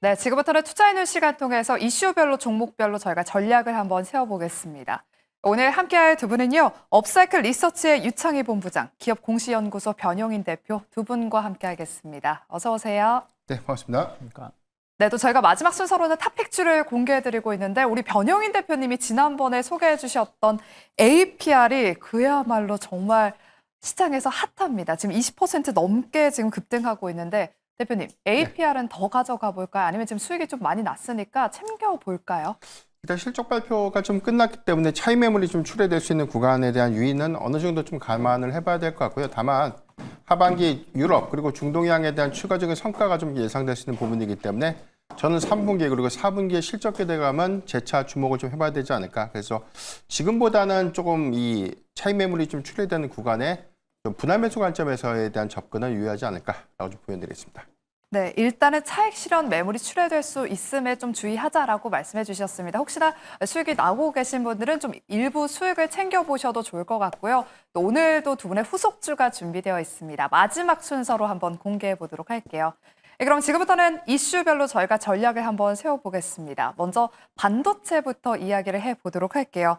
네, 지금부터는 투자인의 시간 통해서 이슈별로 종목별로 저희가 전략을 한번 세워보겠습니다. 오늘 함께할 두 분은요, 업사이클 리서치의 유창희 본부장, 기업공시연구소 변용인 대표 두 분과 함께하겠습니다. 어서 오세요. 네, 반갑습니다. 네, 또 저희가 마지막 순서로는 탑픽주를 공개해드리고 있는데 우리 변용인 대표님이 지난번에 소개해 주셨던 APR이 그야말로 정말 시장에서 핫합니다. 지금 20% 넘게 지금 급등하고 있는데 대표님, APR은 더 가져가 볼까요? 아니면 지금 수익이 좀 많이 났으니까 챙겨 볼까요? 일단 실적 발표가 좀 끝났기 때문에 차익 매물이 좀 출회될 수 있는 구간에 대한 유의는 어느 정도 좀 감안을 해봐야 될 것 같고요. 다만 하반기 유럽 그리고 중동향에 대한 추가적인 성과가 좀 예상될 수 있는 부분이기 때문에 저는 3분기 그리고 4분기의 실적 기대감은 재차 주목을 좀 해봐야 되지 않을까. 그래서 지금보다는 조금 이 차익 매물이 좀 출회되는 구간에 좀 분할 매수 관점에서에 대한 접근은 유의하지 않을까라고 좀 보여드리겠습니다. 네, 일단은 차익 실현 매물이 출회될 수 있음에 좀 주의하자라고 말씀해 주셨습니다. 혹시나 수익이 나고 계신 분들은 좀 일부 수익을 챙겨보셔도 좋을 것 같고요. 또 오늘도 두 분의 후속주가 준비되어 있습니다. 마지막 순서로 한번 공개해 보도록 할게요. 그럼 지금부터는 이슈별로 저희가 전략을 한번 세워보겠습니다. 먼저 반도체부터 이야기를 해보도록 할게요.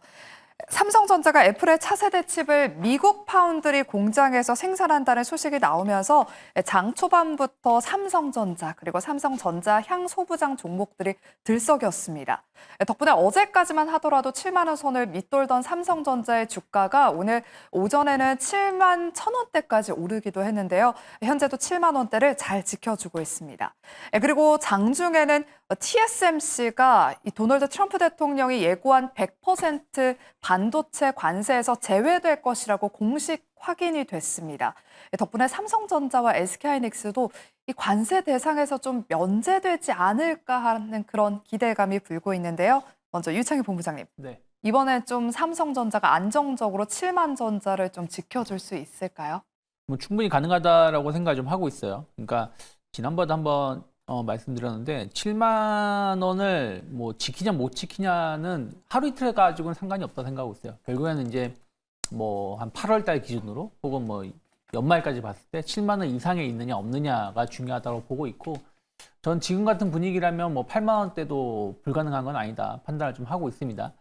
삼성전자가 애플의 차세대 칩을 미국 파운드리 공장에서 생산한다는 소식이 나오면서 장 초반부터 삼성전자 그리고 삼성전자 향소부장 종목들이 들썩였습니다. 덕분에 어제까지만 하더라도 7만 원 선을 밑돌던 삼성전자의 주가가 오늘 오전에는 7만 1,000원대까지 오르기도 했는데요. 현재도 7만 원대를 잘 지켜주고 있습니다. 그리고 장중에는 TSMC가 이 도널드 트럼프 대통령이 예고한 100% 반도체 관세에서 제외될 것이라고 공식 확인이 됐습니다. 덕분에 삼성전자와 SK하이닉스도 이 관세 대상에서 좀 면제되지 않을까 하는 그런 기대감이 불고 있는데요. 먼저 유창희 본부장님. 네. 이번엔 좀 삼성전자가 안정적으로 7만 전자를 좀 지켜줄 수 있을까요? 뭐 충분히 가능하다라고 생각을 좀 하고 있어요. 그러니까 지난번에 한번 말씀드렸는데 7만 원을 뭐 지키냐 못 지키냐는 하루 이틀 가지고는 상관이 없다 생각하고 있어요. 결국에는 이제 뭐 한 8월 달 기준으로 혹은 뭐 연말까지 봤을 때 7만 원 이상에 있느냐 없느냐가 중요하다고 보고 있고 전 지금 같은 분위기라면 뭐 8만 원대도 불가능한 건 아니다 판단을 좀 하고 있습니다.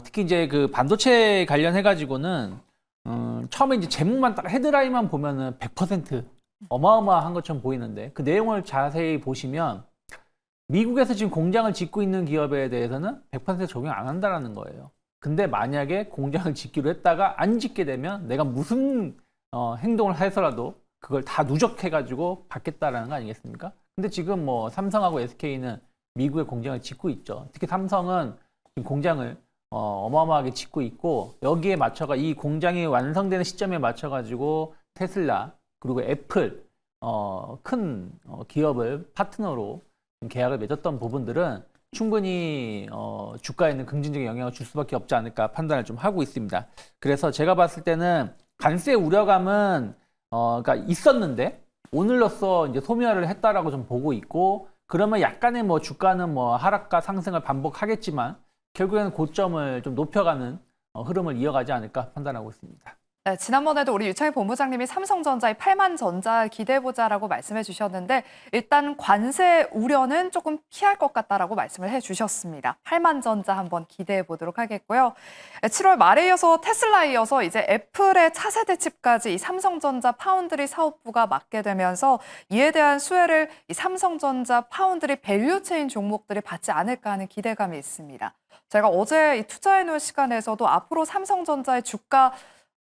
특히 이제 그 반도체 관련해 가지고는 처음에 이제 제목만 딱 헤드라인만 보면은 100% 어마어마한 것처럼 보이는데 그 내용을 자세히 보시면 미국에서 지금 공장을 짓고 있는 기업에 대해서는 100% 적용 안 한다라는 거예요. 근데 만약에 공장을 짓기로 했다가 안 짓게 되면 내가 무슨 행동을 해서라도 그걸 다 누적해가지고 받겠다라는 거 아니겠습니까? 근데 지금 뭐 삼성하고 SK는 미국에 공장을 짓고 있죠. 특히 삼성은 지금 공장을 어마어마하게 짓고 있고 여기에 맞춰가 이 공장이 완성되는 시점에 맞춰가지고 테슬라 그리고 애플 큰 기업을 파트너로 계약을 맺었던 부분들은 충분히 주가에는 긍정적인 영향을 줄 수밖에 없지 않을까 판단을 좀 하고 있습니다. 그래서 제가 봤을 때는 관세 우려감은 그러니까 있었는데 오늘로써 이제 소멸을 했다라고 좀 보고 있고 그러면 약간의 뭐 주가는 뭐 하락과 상승을 반복하겠지만 결국에는 고점을 좀 높여가는 흐름을 이어가지 않을까 판단하고 있습니다. 네, 지난번에도 우리 유창희 본부장님이 삼성전자의 8만 전자 기대해보자라고 말씀해 주셨는데 일단 관세 우려는 조금 피할 것 같다라고 말씀을 해주셨습니다. 8만 전자 한번 기대해 보도록 하겠고요. 7월 말에 이어서 테슬라에 이어서 이제 애플의 차세대 칩까지 이 삼성전자 파운드리 사업부가 맡게 되면서 이에 대한 수혜를 이 삼성전자 파운드리 밸류체인 종목들이 받지 않을까 하는 기대감이 있습니다. 제가 어제 이 투자해놓은 시간에서도 앞으로 삼성전자의 주가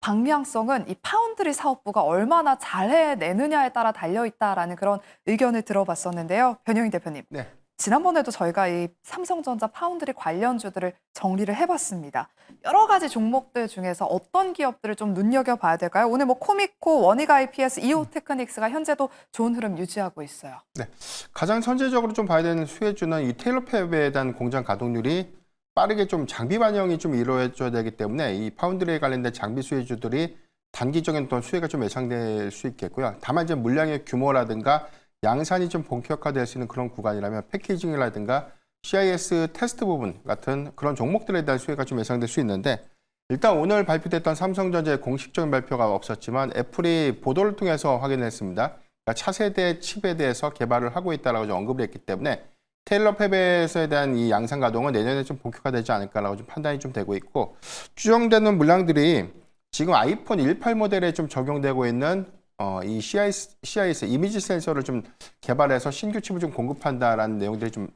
방향성은 이 파운드리 사업부가 얼마나 잘 해내느냐에 따라 달려있다라는 그런 의견을 들어봤었는데요. 변용인 대표님. 네. 지난번에도 저희가 이 삼성전자 파운드리 관련주들을 정리를 해봤습니다. 여러 가지 종목들 중에서 어떤 기업들을 좀 눈여겨봐야 될까요? 오늘 뭐 코미코, 원익 IPS, 이오테크닉스가 현재도 좋은 흐름 유지하고 있어요. 네. 가장 선제적으로 좀 봐야 되는 수혜주는 이 테일러팹에 대한 공장 가동률이 빠르게 좀 장비 반영이 좀 이루어져야 되기 때문에 이 파운드리에 관련된 장비 수혜주들이 단기적인 어떤 수혜가 좀 예상될 수 있겠고요. 다만 이제 물량의 규모라든가 양산이 좀 본격화될 수 있는 그런 구간이라면 패키징이라든가 CIS 테스트 부분 같은 그런 종목들에 대한 수혜가 좀 예상될 수 있는데 일단 오늘 발표됐던 삼성전자의 공식적인 발표가 없었지만 애플이 보도를 통해서 확인했습니다. 그러니까 차세대 칩에 대해서 개발을 하고 있다라고 좀 언급을 했기 때문에 테일러 팹에서에 대한 이 양산 가동은 내년에 좀 본격화되지 않을까라고 좀 판단이 좀 되고 있고 추정되는 물량들이 지금 아이폰 18 모델에 좀 적용되고 있는 이 CIS 이미지 센서를 좀 개발해서 신규 칩을 좀 공급한다라는 내용들이 좀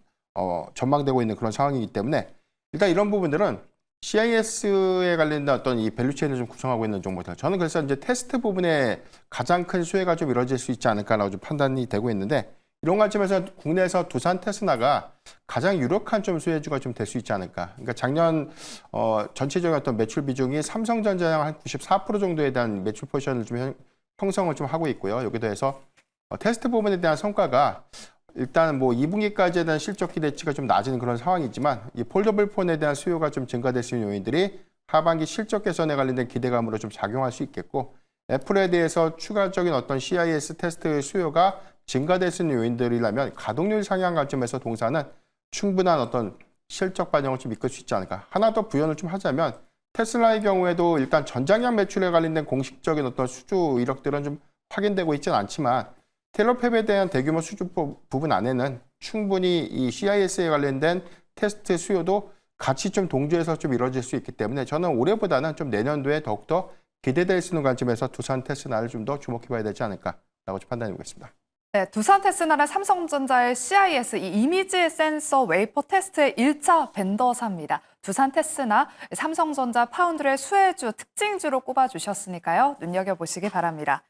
전망되고 있는 그런 상황이기 때문에 일단 이런 부분들은 CIS에 관련된 어떤 이 밸류체인을 좀 구성하고 있는 종목들. 저는 그래서 이제 테스트 부분에 가장 큰 수혜가 좀 이루어질 수 있지 않을까라고 좀 판단이 되고 있는데 이런 관점에서 국내에서 두산 테스나가 가장 유력한 좀 수혜주가 좀 될 수 있지 않을까. 그러니까 작년 전체적인 어떤 매출 비중이 삼성전자랑 한 94% 정도에 대한 매출 포지션을 좀 형성을 좀 하고 있고요. 여기에 대해서 테스트 부분에 대한 성과가 일단 뭐 2분기까지에 대한 실적 기대치가 좀 낮은 그런 상황이지만 이 폴더블 폰에 대한 수요가 좀 증가될 수 있는 요인들이 하반기 실적 개선에 관련된 기대감으로 좀 작용할 수 있겠고 애플에 대해서 추가적인 어떤 CIS 테스트 수요가 증가될 수 있는 요인들이라면 가동률 상향 관점에서 동사는 충분한 어떤 실적 반영을 좀 이끌 수 있지 않을까. 하나 더 부연을 좀 하자면 테슬라의 경우에도 일단 전장량 매출에 관련된 공식적인 어떤 수주 이력들은 좀 확인되고 있지는 않지만 테일러 팹에 대한 대규모 수주 부분 안에는 충분히 이 CIS에 관련된 테스트 수요도 같이 좀 동조해서 좀 이루어질 수 있기 때문에 저는 올해보다는 좀 내년도에 더욱더 기대될 수 있는 관점에서 두산 테스나를 좀 더 주목해봐야 되지 않을까라고 좀 판단해 보겠습니다. 네, 두산 테스나는 삼성전자의 CIS 이 이미지 센서 웨이퍼 테스트의 1차 벤더사입니다. 두산 테스나, 삼성전자 파운드의 수혜주, 특징주로 꼽아주셨으니까요. 눈여겨보시기 바랍니다.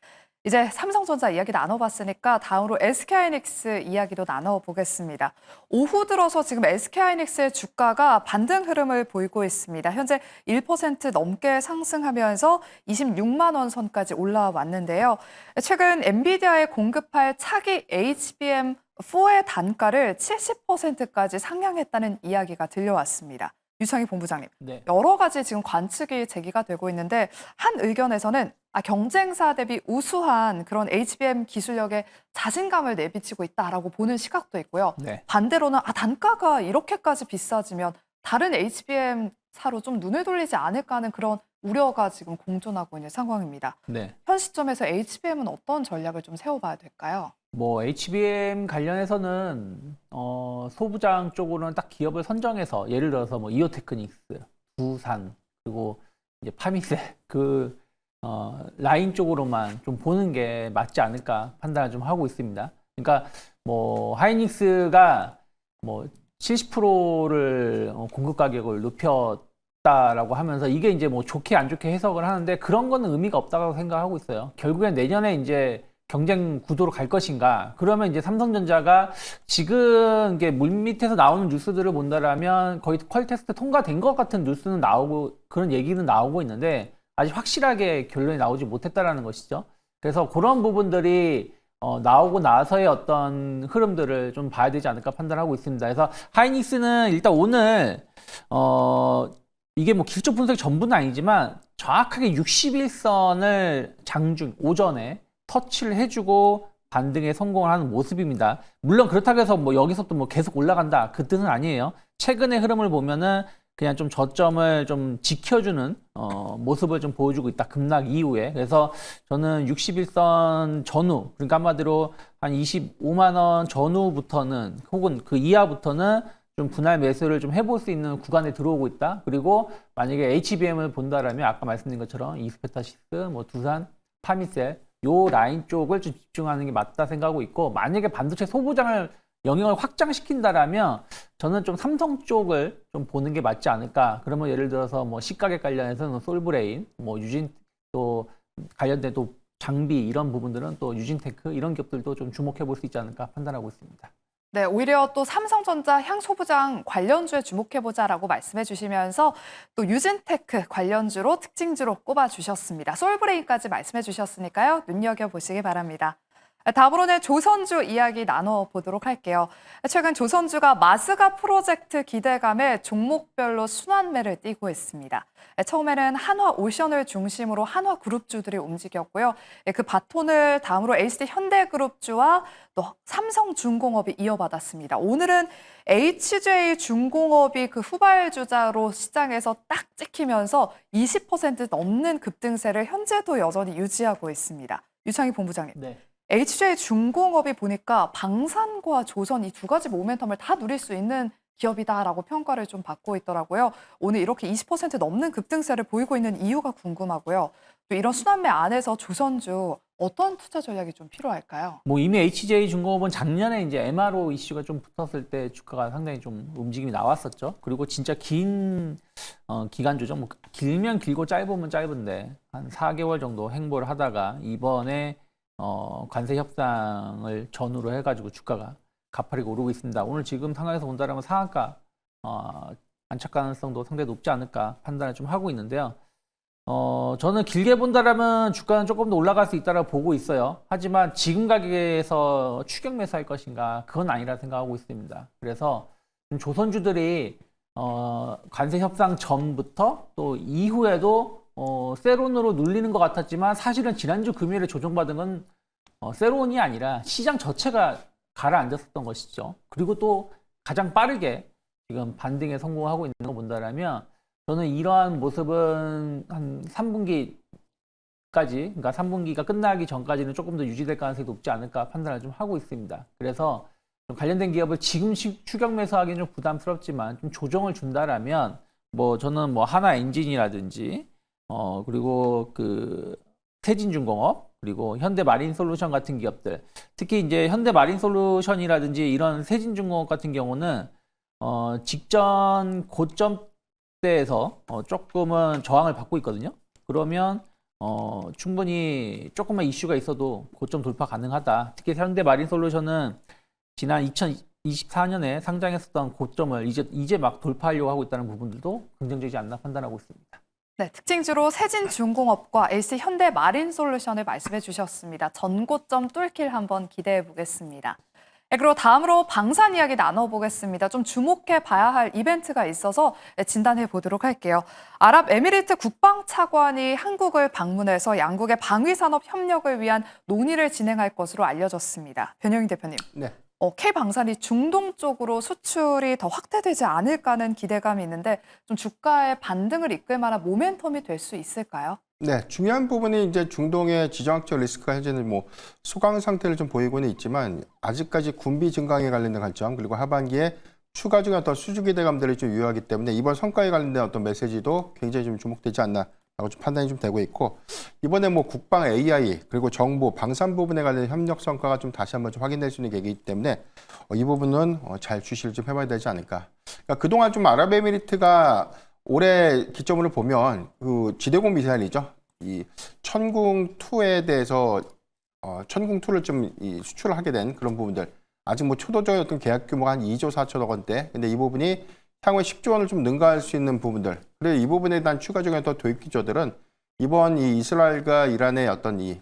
이제 삼성전자 이야기 나눠봤으니까 다음으로 SK하이닉스 이야기도 나눠보겠습니다. 오후 들어서 지금 SK하이닉스의 주가가 반등 흐름을 보이고 있습니다. 현재 1% 넘게 상승하면서 26만 원 선까지 올라왔는데요. 최근 엔비디아에 공급할 차기 HBM4의 단가를 70%까지 상향했다는 이야기가 들려왔습니다. 유창희 본부장님, 네. 여러 가지 지금 관측이 제기가 되고 있는데 한 의견에서는 경쟁사 대비 우수한 그런 HBM 기술력에 자신감을 내비치고 있다라고 보는 시각도 있고요. 네. 반대로는 단가가 이렇게까지 비싸지면 다른 HBM사로 좀 눈을 돌리지 않을까 하는 그런 우려가 지금 공존하고 있는 상황입니다. 네. 현 시점에서 HBM은 어떤 전략을 좀 세워봐야 될까요? 뭐 HBM 관련해서는 소부장 쪽으로는 딱 기업을 선정해서 예를 들어서 뭐 이오테크닉스, 두산 그리고 이제 파미세 그 라인 쪽으로만 좀 보는 게 맞지 않을까 판단을 좀 하고 있습니다. 그러니까 뭐 하이닉스가 뭐 70%를 공급 가격을 높였다라고 하면서 이게 이제 뭐 좋게 안 좋게 해석을 하는데 그런 거는 의미가 없다고 생각하고 있어요. 결국엔 내년에 이제 경쟁 구도로 갈 것인가? 그러면 이제 삼성전자가 지금 이게 물밑에서 나오는 뉴스들을 본다라면 거의 퀄 테스트 통과된 것 같은 뉴스는 나오고 그런 얘기는 나오고 있는데 아직 확실하게 결론이 나오지 못했다라는 것이죠. 그래서 그런 부분들이 나오고 나서의 어떤 흐름들을 좀 봐야 되지 않을까 판단하고 있습니다. 그래서 하이닉스는 일단 오늘 이게 뭐 기술적 분석이 전부는 아니지만 정확하게 61선을 장중 오전에 터치를 해주고 반등에 성공을 하는 모습입니다. 물론 그렇다고 해서 뭐 여기서부터 뭐 계속 올라간다 그 뜻은 아니에요. 최근의 흐름을 보면은 그냥 좀 저점을 좀 지켜주는 모습을 좀 보여주고 있다. 급락 이후에. 그래서 저는 61선 전후, 그러니까 한마디로 한 25만 원 전후부터는 혹은 그 이하부터는 좀 분할 매수를 좀 해볼 수 있는 구간에 들어오고 있다. 그리고 만약에 HBM을 본다라면 아까 말씀드린 것처럼 이스페타시스, 뭐 두산, 파미셀 요 라인 쪽을 좀 집중하는 게 맞다 생각하고 있고 만약에 반도체 소부장을 영역을 확장시킨다라면 저는 좀 삼성 쪽을 좀 보는 게 맞지 않을까. 그러면 예를 들어서 뭐 시가격 관련해서는 솔브레인, 뭐 유진 또 관련된 또 장비 이런 부분들은 또 유진테크 이런 기업들도 좀 주목해 볼 수 있지 않을까 판단하고 있습니다. 네, 오히려 또 삼성전자 향소부장 관련주에 주목해보자라고 말씀해 주시면서 또 유진테크 관련주로 특징주로 꼽아주셨습니다. 솔브레인까지 말씀해 주셨으니까요. 눈여겨보시기 바랍니다. 다음으로는 조선주 이야기 나눠보도록 할게요. 최근 조선주가 마스가 프로젝트 기대감에 종목별로 순환매를 띠고 있습니다. 처음에는 한화오션을 중심으로 한화그룹주들이 움직였고요. 그 바톤을 다음으로 HD 현대그룹주와 또 삼성중공업이 이어받았습니다. 오늘은 HJ중공업이 그 후발주자로 시장에서 딱 찍히면서 20% 넘는 급등세를 현재도 여전히 유지하고 있습니다. 유창희 본부장님. 네. HJ 중공업이 보니까 방산과 조선 이 두 가지 모멘텀을 다 누릴 수 있는 기업이다라고 평가를 좀 받고 있더라고요. 오늘 이렇게 20% 넘는 급등세를 보이고 있는 이유가 궁금하고요. 또 이런 순환매 안에서 조선주 어떤 투자 전략이 좀 필요할까요? 뭐 이미 HJ중공업은 작년에 이제 MRO 이슈가 좀 붙었을 때 주가가 상당히 좀 움직임이 나왔었죠. 그리고 진짜 긴 기간 조정, 뭐 길면 길고 짧으면 짧은데 한 4개월 정도 행보를 하다가 이번에 관세 협상을 전후로 해가지고 주가가 가파르게 오르고 있습니다. 오늘 지금 상황에서 본다면 상한가 안착 가능성도 상당히 높지 않을까 판단을 좀 하고 있는데요. 저는 길게 본다라면 주가는 조금 더 올라갈 수 있다고 보고 있어요. 하지만 지금 가격에서 추격 매수할 것인가? 그건 아니라 생각하고 있습니다. 그래서 좀 조선주들이 관세 협상 전부터 또 이후에도 세론으로 눌리는 것 같았지만 사실은 지난주 금요일에 조정받은 건 세론이 아니라 시장 자체가 가라앉았었던 것이죠. 그리고 또 가장 빠르게 지금 반등에 성공하고 있는 거 본다라면 저는 이러한 모습은 한 3분기까지, 그러니까 3분기가 끝나기 전까지는 조금 더 유지될 가능성이 높지 않을까 판단을 좀 하고 있습니다. 그래서 좀 관련된 기업을 지금 추격 매수하기는 좀 부담스럽지만 좀 조정을 준다라면 뭐 저는 뭐 하나 엔진이라든지 그리고 그 세진중공업 그리고 현대마린솔루션 같은 기업들, 특히 이제 현대마린솔루션이라든지 이런 세진중공업 같은 경우는 직전 고점대에서 조금은 저항을 받고 있거든요. 그러면 충분히 조금만 이슈가 있어도 고점 돌파 가능하다. 특히 현대마린솔루션은 지난 2024년에 상장했었던 고점을 이제 막 돌파하려고 하고 있다는 부분들도 긍정적이지 않나 판단하고 있습니다. 네, 특징주로 세진중공업과 LC현대마린솔루션을 말씀해 주셨습니다. 전고점 뚫길 한번 기대해 보겠습니다. 네, 그리고 다음으로 방산 이야기 나눠보겠습니다. 좀 주목해 봐야 할 이벤트가 있어서 진단해 보도록 할게요. 아랍에미리트 국방차관이 한국을 방문해서 양국의 방위산업 협력을 위한 논의를 진행할 것으로 알려졌습니다. 변영희 대표님. 네. K방산이 중동 쪽으로 수출이 더 확대되지 않을까 하는 기대감이 있는데 좀 주가의 반등을 이끌 만한 모멘텀이 될 수 있을까요? 네, 중요한 부분이 이제 중동의 지정학적 리스크가 현재는 뭐 소강 상태를 좀 보이고는 있지만 아직까지 군비 증강에 관련된 관점 그리고 하반기에 추가적인 어떤 수주 기대감들이 좀 유효하기 때문에 이번 성과에 관련된 어떤 메시지도 굉장히 좀 주목되지 않나라고 좀 판단이 좀 되고 있고 이번에 뭐 국방 AI 그리고 정보 방산 부분에 관련 협력 성과가 좀 다시 한번 좀 확인될 수 있는 계기이기 때문에 이 부분은 잘 주시를 좀 해봐야 되지 않을까. 그러니까 그동안 좀 아랍에미리트가 올해 기점으로 보면 그 지대공 미사일이죠. 이 천궁2에 대해서 천궁2를 좀 수출을 하게 된 그런 부분들. 아직 뭐 초도적인 어떤 계약 규모가 한 2조 4천억 원대. 근데 이 부분이 향후에 10조 원을 좀 능가할 수 있는 부분들. 그래서 이 부분에 대한 추가적인 어떤 도입 기조들은 이번 이 이스라엘과 이란의 어떤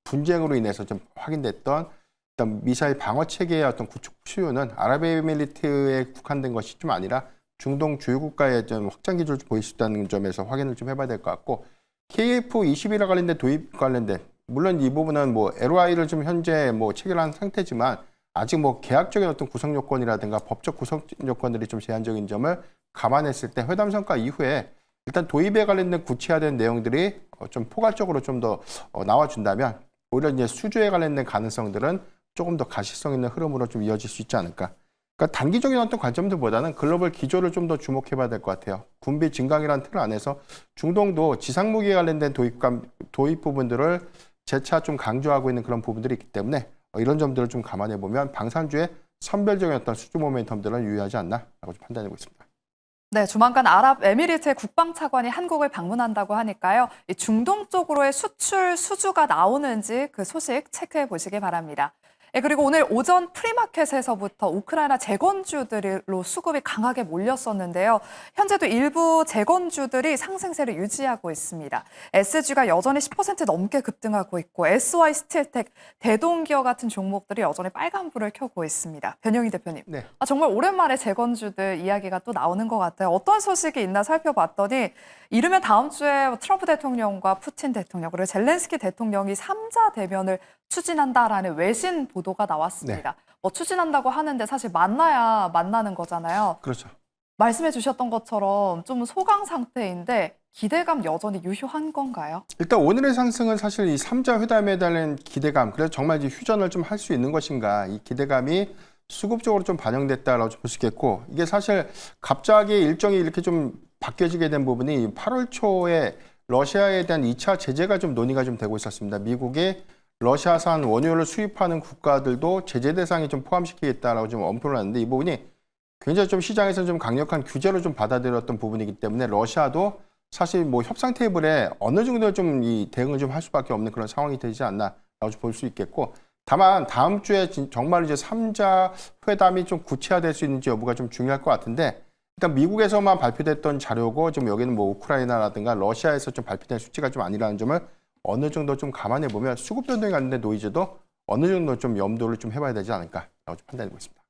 분쟁으로 인해서 좀 확인됐던 어떤 미사일 방어 체계의 어떤 구축 수요는 아랍에미리트에 국한된 것이 좀 아니라 중동 주요 국가의 좀 확장 기조를 보일 수 있다는 점에서 확인을 좀 해봐야 될 것 같고 KF-21과 관련된 도입 관련된 물론 이 부분은 뭐 LOI를 좀 현재 뭐 체결한 상태지만 아직 뭐 계약적인 어떤 구성 요건이라든가 법적 구성 요건들이 좀 제한적인 점을 감안했을 때 회담 성과 이후에 일단 도입에 관련된 구체화된 내용들이 좀 포괄적으로 좀 더 나와준다면 오히려 이제 수주에 관련된 가능성들은 조금 더 가시성 있는 흐름으로 좀 이어질 수 있지 않을까. 그러니까 단기적인 어떤 관점들보다는 글로벌 기조를 좀 더 주목해봐야 될 것 같아요. 군비 증강이라는 틀 안에서 중동도 지상무기에 관련된 도입 부분들을 재차 좀 강조하고 있는 그런 부분들이 있기 때문에 이런 점들을 좀 감안해보면 방산주의 선별적인 어떤 수주 모멘텀들은 유의하지 않나라고 좀 판단하고 있습니다. 네, 조만간 아랍에미리트의 국방차관이 한국을 방문한다고 하니까요. 이 중동 쪽으로의 수출 수주가 나오는지 그 소식 체크해 보시기 바랍니다. 그리고 오늘 오전 프리마켓에서부터 우크라이나 재건주들로 수급이 강하게 몰렸었는데요. 현재도 일부 재건주들이 상승세를 유지하고 있습니다. SG가 여전히 10% 넘게 급등하고 있고 SY 스틸텍, 대동기어 같은 종목들이 여전히 빨간불을 켜고 있습니다. 변영희 대표님, 네. 정말 오랜만에 재건주들 이야기가 또 나오는 것 같아요. 어떤 소식이 있나 살펴봤더니 이르면 다음 주에 트럼프 대통령과 푸틴 대통령 그리고 젤렌스키 대통령이 3자 대면을 추진한다라는 외신 보도가 나왔습니다. 네. 뭐 추진한다고 하는데 사실 만나야 만나는 거잖아요. 그렇죠. 말씀해 주셨던 것처럼 좀 소강 상태인데 기대감 여전히 유효한 건가요? 일단 오늘의 상승은 사실 이 3자 회담에 대한 기대감, 그래서 정말 이제 휴전을 좀 할 수 있는 것인가, 이 기대감이 수급적으로 좀 반영됐다라고 볼 수 있겠고, 이게 사실 갑자기 일정이 이렇게 좀 바뀌어지게 된 부분이 8월 초에 러시아에 대한 2차 제재가 좀 논의가 좀 되고 있었습니다. 미국이 러시아산 원유를 수입하는 국가들도 제재 대상에 좀 포함시키겠다라고 좀 엄포를 놨는데, 이 부분이 굉장히 좀 시장에서 좀 강력한 규제로 좀 받아들였던 부분이기 때문에 러시아도 사실 뭐 협상 테이블에 어느 정도 좀 이 대응을 좀 할 수밖에 없는 그런 상황이 되지 않나라고 볼 수 있겠고, 다만 다음 주에 정말 이제 3자 회담이 좀 구체화될 수 있는지 여부가 좀 중요할 것 같은데, 일단 미국에서만 발표됐던 자료고 좀 여기는 뭐 우크라이나라든가 러시아에서 좀 발표된 수치가 좀 아니라는 점을 어느 정도 좀 감안해 보면 수급 변동이 갔는데 노이즈도 어느 정도 좀 염두를 좀 해봐야 되지 않을까라고 좀 판단해 보겠습니다.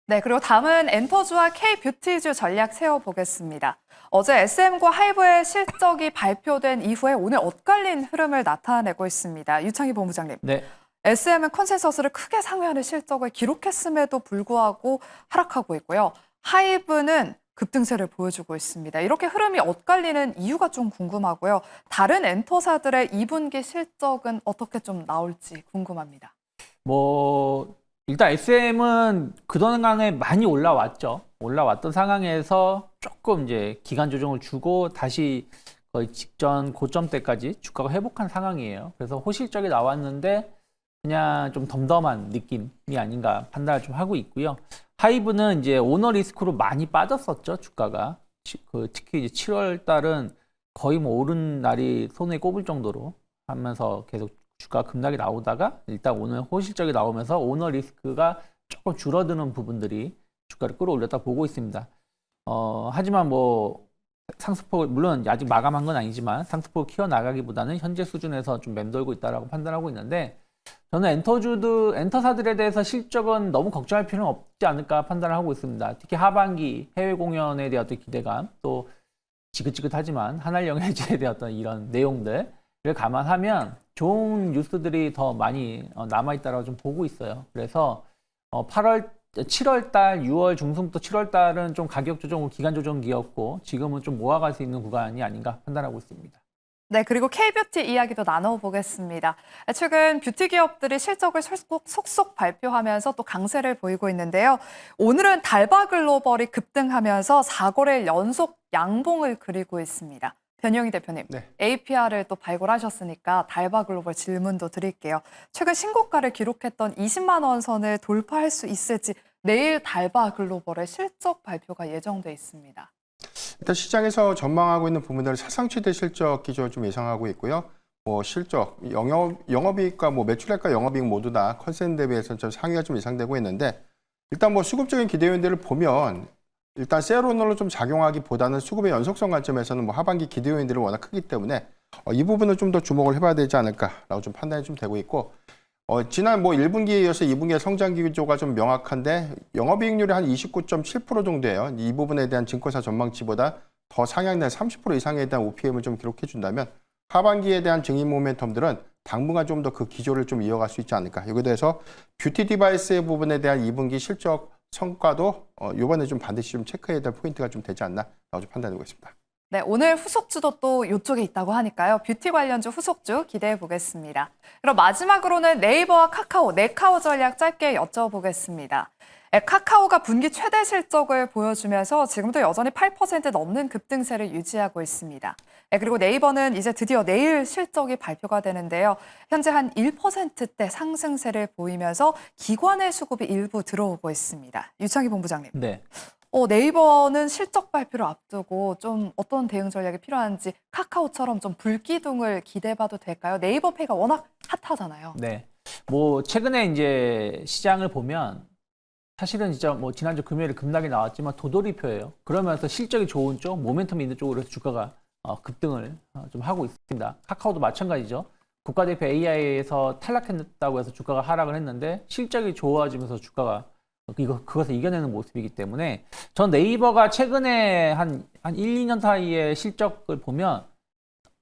네, 그리고 다음은 엔터주와 K뷰티주 전략 세워보겠습니다. 어제 SM과 하이브의 실적이 발표된 이후에 오늘 엇갈린 흐름을 나타내고 있습니다. 유창희 본부장님. 네. SM은 컨센서스를 크게 상회하는 실적을 기록했음에도 불구하고 하락하고 있고요. 하이브는 급등세를 보여주고 있습니다. 이렇게 흐름이 엇갈리는 이유가 좀 궁금하고요. 다른 엔터사들의 2분기 실적은 어떻게 좀 나올지 궁금합니다. 뭐 일단 SM은 그동안에 많이 올라왔죠. 올라왔던 상황에서 조금 이제 기간 조정을 주고 다시 거의 직전 고점대까지 주가가 회복한 상황이에요. 그래서 호실적이 나왔는데 그냥 좀 덤덤한 느낌이 아닌가 판단을 좀 하고 있고요. 하이브는 이제 오너 리스크로 많이 빠졌었죠, 주가가. 특히 이제 7월 달은 거의 뭐 오른 날이 손에 꼽을 정도로 하면서 계속 주가 급락이 나오다가 일단 오늘 호실적이 나오면서 오너 리스크가 조금 줄어드는 부분들이 주가를 끌어올렸다 보고 있습니다. 하지만 뭐 상승폭을 물론 아직 마감한 건 아니지만 상승폭을 키워나가기보다는 현재 수준에서 좀 맴돌고 있다라고 판단하고 있는데, 저는 엔터사들에 대해서 실적은 너무 걱정할 필요는 없지 않을까 판단을 하고 있습니다. 특히 하반기 해외 공연에 대한 어떤 기대감, 또 지긋지긋하지만 한한령 해제에 대한 어떤 이런 내용들을 감안하면 좋은 뉴스들이 더 많이 남아있다라고 좀 보고 있어요. 그래서 7월 달, 6월 중순부터 7월 달은 좀 가격 조정, 기간 조정기였고 지금은 좀 모아갈 수 있는 구간이 아닌가 판단하고 있습니다. 네, 그리고 K뷰티 이야기도 나눠보겠습니다. 최근 뷰티 기업들이 실적을 속속 발표하면서 또 강세를 보이고 있는데요. 오늘은 달바 글로벌이 급등하면서 4거래일 연속 양봉을 그리고 있습니다. 변영희 대표님, 네. APR을 또 발굴하셨으니까 달바 글로벌 질문도 드릴게요. 최근 신고가를 기록했던 20만 원 선을 돌파할 수 있을지, 내일 달바 글로벌의 실적 발표가 예정돼 있습니다. 일단 시장에서 전망하고 있는 부분들은 사상 최대 실적 기조를 좀 예상하고 있고요. 뭐 실적, 영업이익과 뭐 매출액과 영업이익 모두 다 컨센 대비해서 좀 상위가 좀 예상되고 있는데, 일단 뭐 수급적인 기대 요인들을 보면 일단 세로널로 좀 작용하기보다는 수급의 연속성 관점에서는 뭐 하반기 기대 요인들이 워낙 크기 때문에 이 부분을 좀 더 주목을 해봐야 되지 않을까라고 좀 판단이 좀 되고 있고, 지난 뭐 1분기에 이어서 2분기의 성장 기조가 좀 명확한데 영업이익률이 한 29.7% 정도예요. 이 부분에 대한 증권사 전망치보다 더 상향된 30% 이상에 대한 OPM을 좀 기록해 준다면 하반기에 대한 증인 모멘텀들은 당분간 좀 더 그 기조를 좀 이어갈 수 있지 않을까. 여기에 대해서 뷰티 디바이스의 부분에 대한 2분기 실적 성과도 이번에 좀 반드시 좀 체크해야 될 포인트가 좀 되지 않나라고 좀 판단하고 있습니다. 네, 오늘 후속주도 또 이쪽에 있다고 하니까요. 뷰티 관련주 후속주 기대해 보겠습니다. 그럼 마지막으로는 네이버와 카카오, 네카오 전략 짧게 여쭤보겠습니다. 카카오가 분기 최대 실적을 보여주면서 지금도 여전히 8% 넘는 급등세를 유지하고 있습니다. 그리고 네이버는 이제 드디어 내일 실적이 발표가 되는데요. 현재 한 1%대 상승세를 보이면서 기관의 수급이 일부 들어오고 있습니다. 유창희 본부장님. 네. 네이버는 실적 발표를 앞두고 좀 어떤 대응 전략이 필요한지 카카오처럼 좀 불기둥을 기대해봐도 될까요? 네이버 페이가 워낙 핫하잖아요. 네. 뭐 최근에 이제 시장을 보면 사실은 진짜 뭐 지난주 금요일에 급락이 나왔지만 도돌이표예요. 그러면서 실적이 좋은 쪽, 모멘텀이 있는 쪽으로 해서 주가가 급등을 좀 하고 있습니다. 카카오도 마찬가지죠. 국가대표 AI에서 탈락했다고 해서 주가가 하락을 했는데 실적이 좋아지면서 주가가 그것을 이겨내는 모습이기 때문에 전 네이버가 최근에 한 1, 2년 사이에 실적을 보면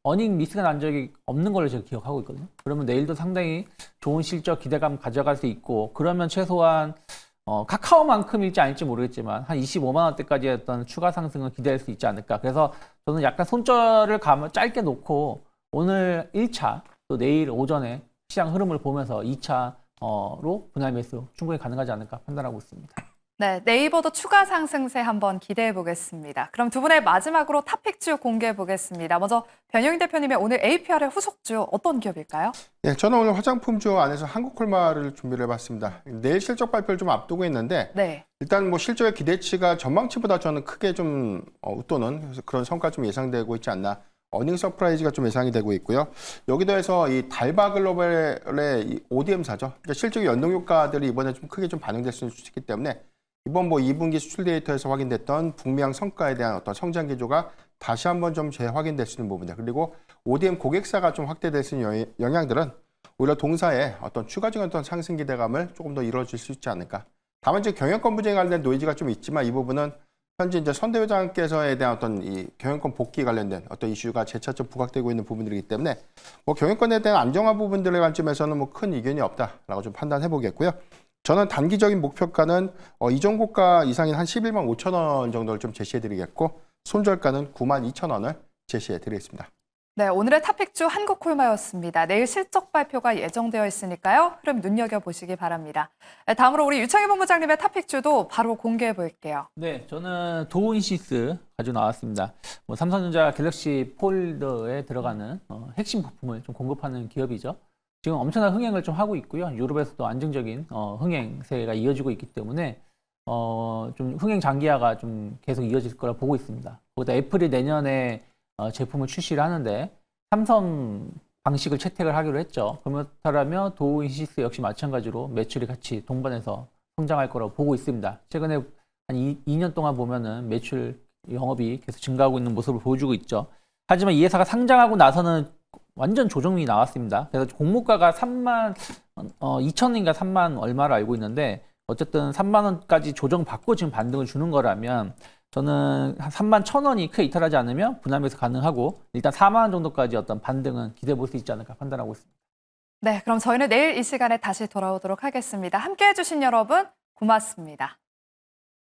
어닝 미스가 난 적이 없는 걸로 제가 기억하고 있거든요. 그러면 내일도 상당히 좋은 실적 기대감 가져갈 수 있고, 그러면 최소한 카카오만큼일지 아닐지 모르겠지만 한 25만 원대까지 했던 추가 상승을 기대할 수 있지 않을까. 그래서 저는 약간 손절을 짧게 놓고 오늘 1차 또 내일 오전에 시장 흐름을 보면서 2차로 분할 매수 충분히 가능하지 않을까 판단하고 있습니다. 네, 네이버도 추가 상승세 한번 기대해 보겠습니다. 그럼 두 분의 마지막으로 탑픽주 공개해 보겠습니다. 먼저 변영인 대표님의 오늘 APR의 후속주 어떤 기업일까요? 예, 저는 오늘 화장품주 안에서 한국콜마를 준비를 해봤습니다. 내일 실적 발표를 좀 앞두고 있는데 네. 일단 뭐 실적의 기대치가 전망치보다 저는 크게 좀 웃도는 그런 성과 좀 예상되고 있지 않나. 어닝 서프라이즈가 좀 예상이 되고 있고요. 여기도 해서 이 달바 글로벌의 이 ODM사죠. 그러니까 실적 연동 효과들이 이번에 좀 크게 좀 반영될 수 있기 때문에 이번 뭐 2분기 수출 데이터에서 확인됐던 북미양 성과에 대한 어떤 성장 기조가 다시 한번 좀 재확인될 수 있는 부분이다. 그리고 ODM 고객사가 좀 확대될 수 있는 영향들은 오히려 동사의 어떤 추가적인 어떤 상승 기대감을 조금 더 이루어질 수 있지 않을까. 다만 이제 경영권 분쟁에 관련된 노이즈가 좀 있지만 이 부분은 현재 이제 선 대회장께서에 대한 어떤 이 경영권 복귀 관련된 어떤 이슈가 재차점 부각되고 있는 부분들이기 때문에 뭐 경영권에 대한 안정화 부분들의 관점에서는 뭐 큰 이견이 없다라고 좀 판단해 보겠고요. 저는 단기적인 목표가는 이종고가 이상인 한 11만 5천 원 정도를 좀 제시해 드리겠고 손절가는 9만 2천 원을 제시해 드리겠습니다. 네, 오늘의 탑픽주 한국콜마였습니다. 내일 실적 발표가 예정되어 있으니까요. 흐름 눈여겨보시기 바랍니다. 네, 다음으로 우리 유창희 본부장님의 탑픽주도 바로 공개해 볼게요. 네, 저는 도우인시스 가지고 나왔습니다. 뭐 삼성전자 갤럭시 폴더에 들어가는 핵심 부품을 좀 공급하는 기업이죠. 지금 엄청난 흥행을 좀 하고 있고요. 유럽에서도 안정적인 흥행세가 이어지고 있기 때문에 좀 흥행 장기화가 좀 계속 이어질 거라 보고 있습니다. 거기다 애플이 내년에 제품을 출시를 하는데 삼성 방식을 채택을 하기로 했죠. 그렇다면 도우인시스 역시 마찬가지로 매출이 같이 동반해서 성장할 거라고 보고 있습니다. 최근에 한 2년 동안 보면은 매출 영업이 계속 증가하고 있는 모습을 보여주고 있죠. 하지만 이 회사가 상장하고 나서는 완전 조정이 나왔습니다. 그래서 공모가가 3만 2천인가 3만 얼마를 알고 있는데 어쨌든 3만 원까지 조정받고 지금 반등을 주는 거라면 저는 한 3만 1,000원이 크게 이탈하지 않으면 분할매수 가능하고 일단 4만 원 정도까지 어떤 반등은 기대해 볼 수 있지 않을까 판단하고 있습니다. 네, 그럼 저희는 내일 이 시간에 다시 돌아오도록 하겠습니다. 함께해 주신 여러분 고맙습니다.